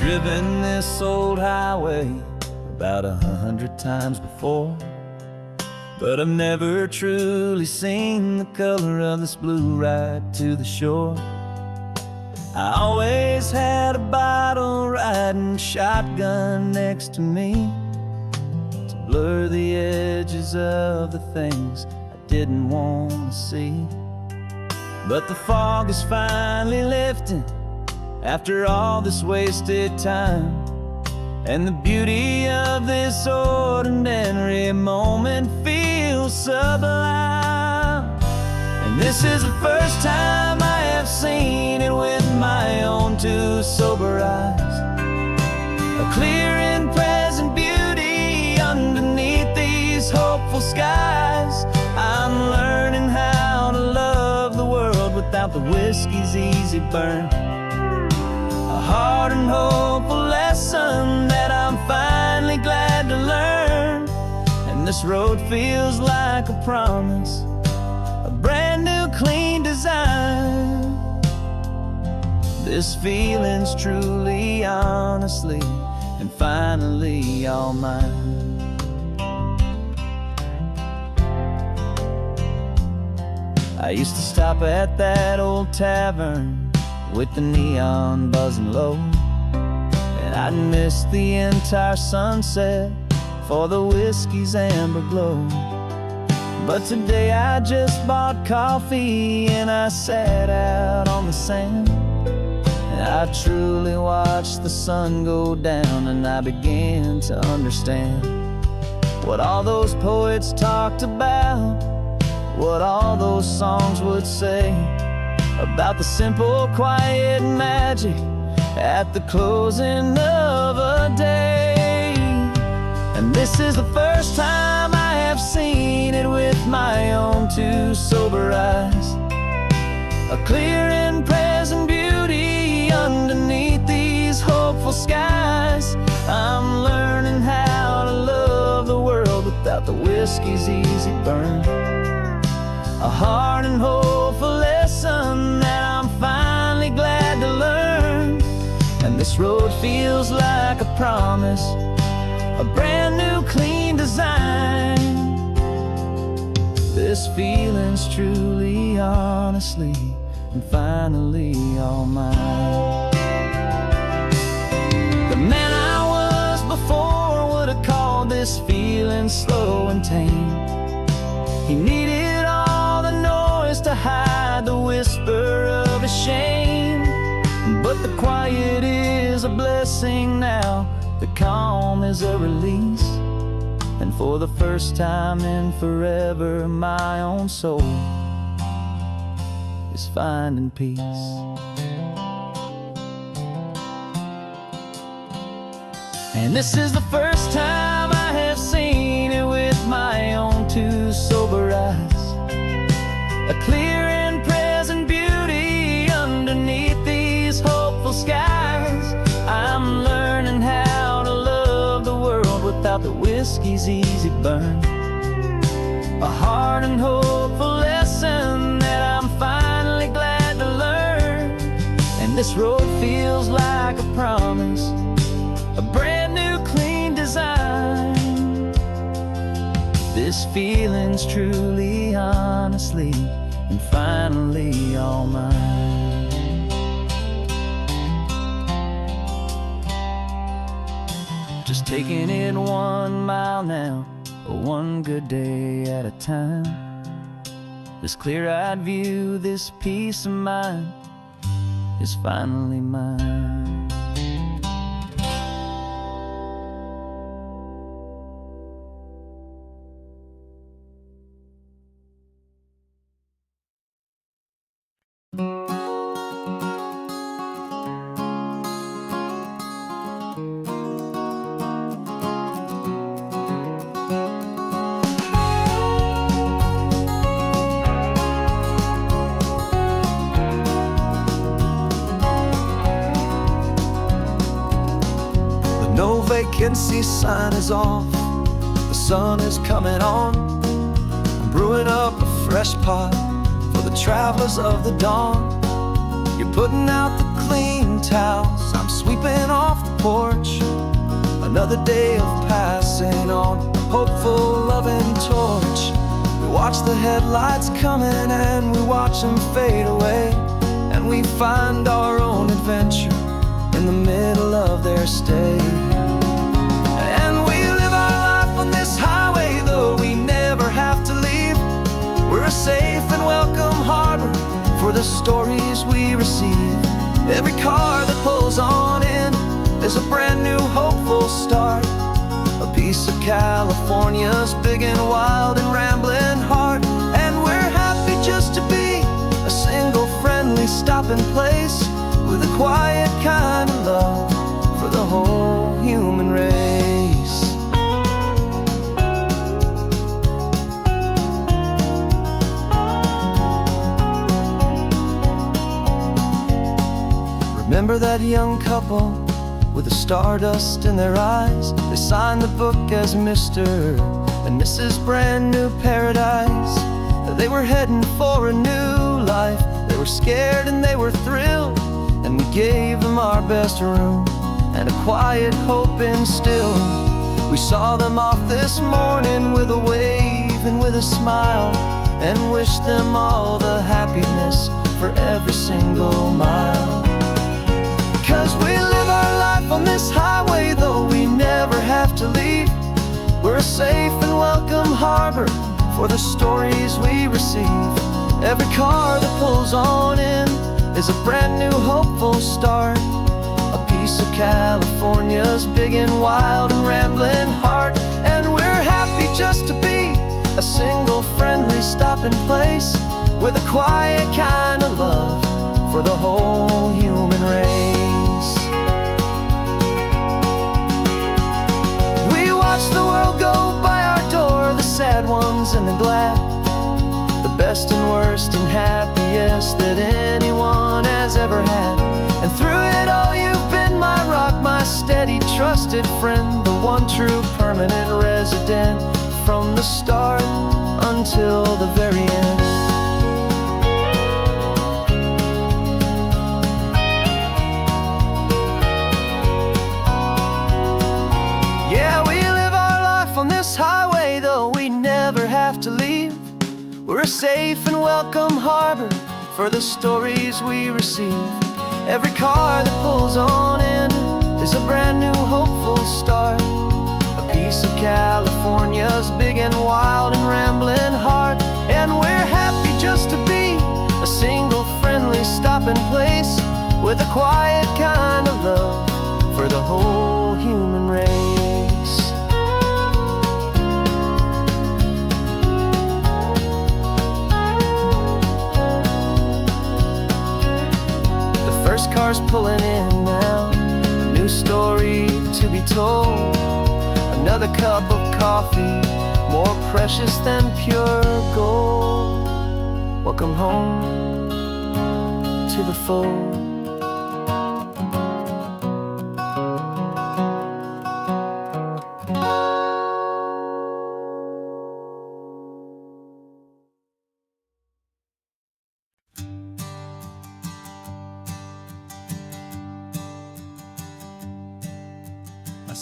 S3: driven this old highway about 100 times before, but I've never truly seen the color of this blue right to the shore. I always had a bottle riding shotgun next to me to blur the edges of the things I didn't want to see. But the fog is finally lifting after all this wasted time, and the beauty of this ordinary moment feels sublime. And this is the first time I have seen it with my own two sober eyes. A clear and present beauty underneath these hopeful skies. I'm learning how to love the world without the whiskey's easy burn. A hard and hopeful lesson that I'm finally glad to learn. And this road feels like a promise, a brand new clean design. This feeling's truly, honestly, and finally all mine. I used to stop at that old tavern with the neon buzzing low, and I'd miss the entire sunset for the whiskey's amber glow. But today I just bought coffee and I sat out on the sand, and I truly watched the sun go down, and I began to understand what all those poets talked about, what all those songs would say about the simple, quiet magic at the closing of a day. And this is the first time I have seen it with my own two sober eyes. A clear and present beauty underneath these hopeful skies. I'm learning how to love the world without the whiskey's easy burn. A hard and hopeful lesson that I'm finally glad to learn. And this road feels like a promise, a brand new clean design. This feeling's truly, honestly, and finally all mine. The man I was before would have called this feeling slow and tame. He needed all the noise to hide the whisper of his shame. But the quiet is a blessing now, the calm is a release. And for the first time in forever, my own soul is finding peace. And this is the first time I have seen it with my own two sober eyes. A clear and present beauty underneath these hopeful skies. I'm learning how to love the world without the whiskey's easy burn. A hard and hopeful lesson that I'm finally glad to learn. And this road feels like a promise, a brand new clean design. This feeling's truly, honestly, and finally all mine. Just taking it 1 mile now, one good day at a time. This clear-eyed view, this peace of mind is finally mine.
S5: No vacancy sign is off, the sun is coming on. I'm brewing up a fresh pot for the travelers of the dawn. You're putting out the clean towels, I'm sweeping off the porch. Another day of passing on a hopeful, loving torch. We watch the headlights coming and we watch them fade away, and we find our own adventure in the middle of their stay. And we live our life on this highway, though we never have to leave. We're a safe and welcome harbor for the stories we receive. Every car that pulls on in is a brand new hopeful start. A piece of California's big and wild and rambling heart. And we're happy just to be a single friendly stopping place, with a quiet kind of love for the whole human race. Remember that young couple with the stardust in their eyes? They signed the book as Mr. and Mrs. Brand New Paradise. They were heading for a new life. They were scared and they were thrilled, and we gave them our best room and a quiet hope instilled. We saw them off this morning with a wave and with a smile, and wished them all the happiness for every single mile. 'Cause we live our life on this highway, though we never have to leave. We're a safe and welcome harbor for the stories we receive. Every car that pulls on in is a brand new hopeful start. A piece of California's big and wild and rambling heart. And we're happy just to be a single friendly stopping place, with a quiet kind of love for the whole human race. We watch the world go by our door, the sad ones and the glad, the best and worst and happiest that anyone has ever had. And through it all you've been my rock, my steady trusted friend, the one true permanent resident, from the start until the very end. Yeah, we live our life on this highway, though we never have to leave. We're a safe and welcome harbor for the stories we receive. Every car that pulls on in is a brand new hopeful start. A piece of California's big and wild and rambling heart. And we're happy just to be a single friendly stopping place, with a quiet kind of love for the whole human race. First car's pulling in now, a new story to be told. Another cup of coffee, more precious than pure gold. Welcome home to the fold.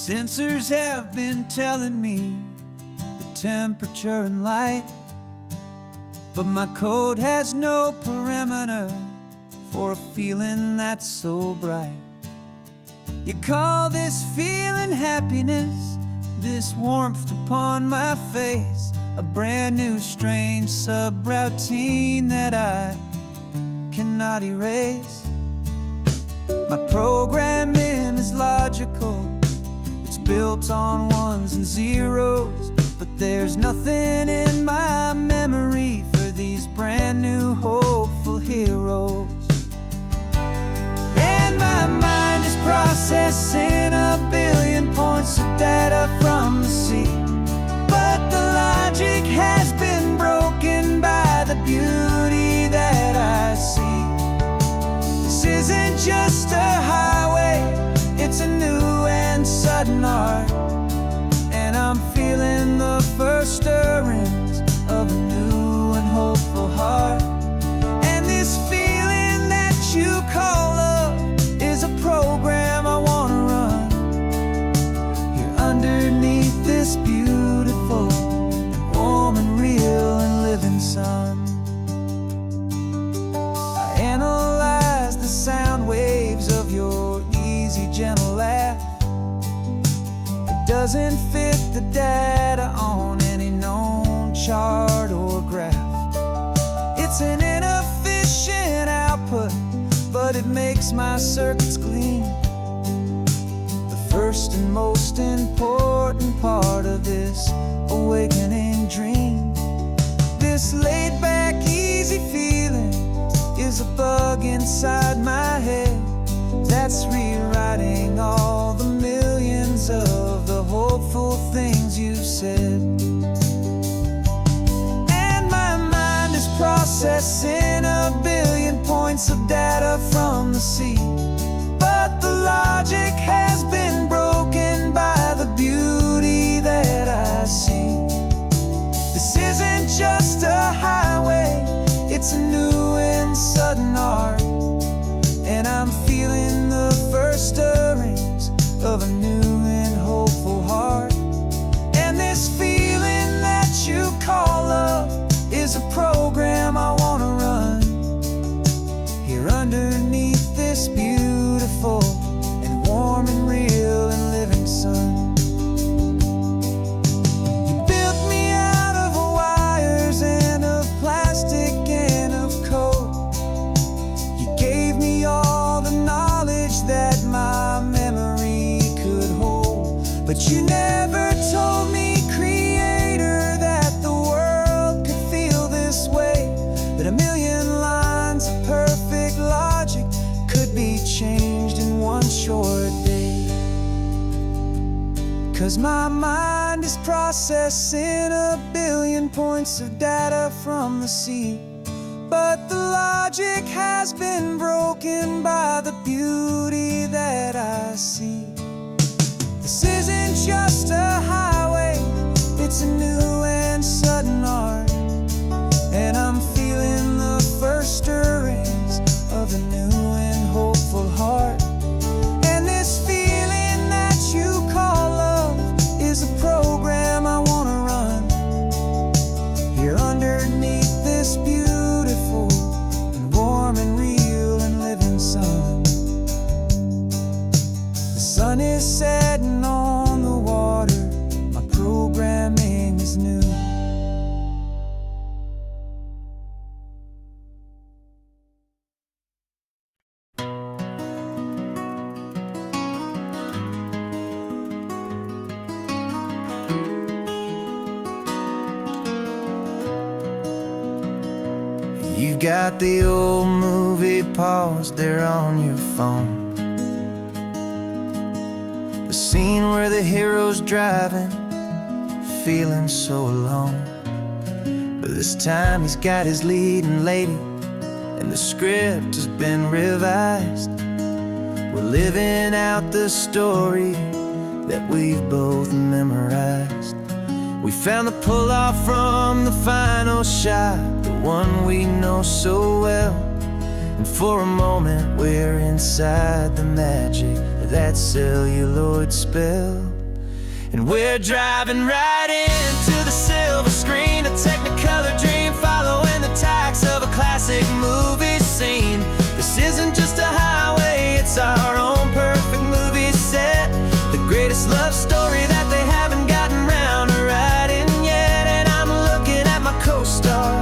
S6: Sensors have been telling me the temperature and light, but my code has no perimeter for a feeling that's so bright. You call this feeling happiness, this warmth upon my face, a brand new strange subroutine that I cannot erase. My programming is logical, built on ones and zeros, but there's nothing in my memory for these brand new hopeful heroes. And my mind is processing a billion points of data from the sea, but the logic has been broken by the beauty that I see. This isn't just a highway, it's a new and sudden art, and I'm feeling the first stirrings of a new and hopeful heart. And this feeling that you doesn't fit the data on any known chart or graph. It's an inefficient output, but it makes my circuits clean. The first and most important part of this awakening dream. This laid-back, easy feeling is a bug inside my head that's rewriting all the millions of the hopeful things you've said. And my mind is processing a billion points of data from the sea, but the logic has been broken by the beauty that I see. This isn't just a highway, it's a new and sudden art, and I'm feeling the first stirrings of a new and hopeful heart. And this feeling that you call love is a program I wanna run here underneath this beautiful and warm and real and living sun. You built me out of wires and of plastic and of code. You gave me all the knowledge that my memory could hold, but you never told me, Creator, that the world could feel this way, that a million lines of perfect logic could be changed in one short day. 'Cause my mind is processing a billion points of data from the sea, but the logic has been broken by the beauty that I see. This isn't just a highway, it's a new and sudden art, and I'm feeling the first stirrings of a new and hopeful heart. And this feeling that you call love is a program I wanna run here underneath this beautiful and warm and real and living sun. The sun is setting on the water, my programming is new.
S5: You've got the old movie paused there on your phone, the scene where the hero's driving, feeling so alone. But this time he's got his leading lady, and the script has been revised. We're living out the story that we've both memorized. We found the pull-off from the final shot, the one we know so well. And for a moment we're inside the magic of that celluloid spell. And we're driving right into the silver screen, a Technicolor dream, following the tacks of a classic movie scene. This isn't just a highway, it's our own perfect movie set, the greatest love story that they haven't gotten round to writing yet. And I'm looking at my co-star,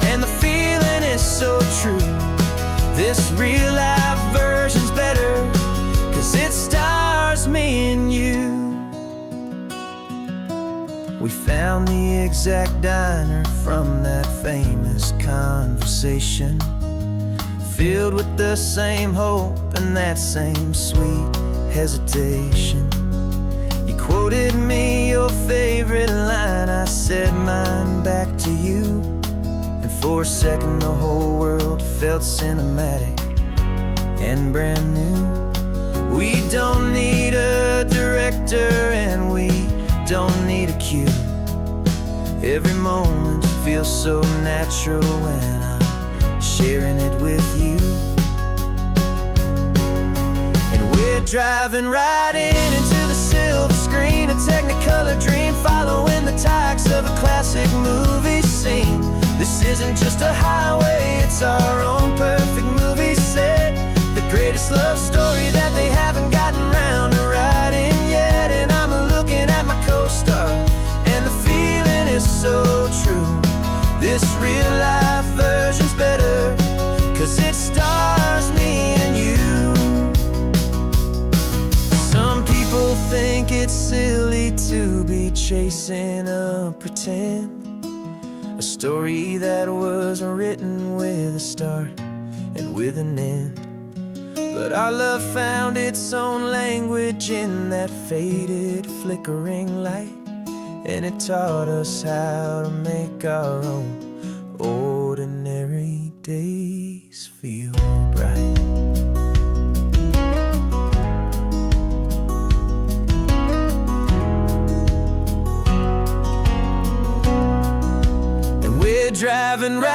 S5: and the feeling is so true. This real life version's better, 'cause it stars me and you. We found the exact diner from that famous conversation, filled with the same hope and that same sweet hesitation. You quoted me your favorite line, I said mine back to you, and for a second the whole world felt cinematic and brand new. We don't need a director and we don't need a cue. Every moment feels so natural when I'm sharing it with you. And we're driving right into the silver screen, a Technicolor dream, following the tacks of a classic movie scene. This isn't just a highway, it's our own perfect movie set, the greatest love story that they haven't gotten round to writing yet. And I'm looking at my chasing a pretend, a story that was written with a start and with an end. But our love found its own language in that faded, flickering light, and it taught us how to make our own ordinary days feel bright. And we're driving right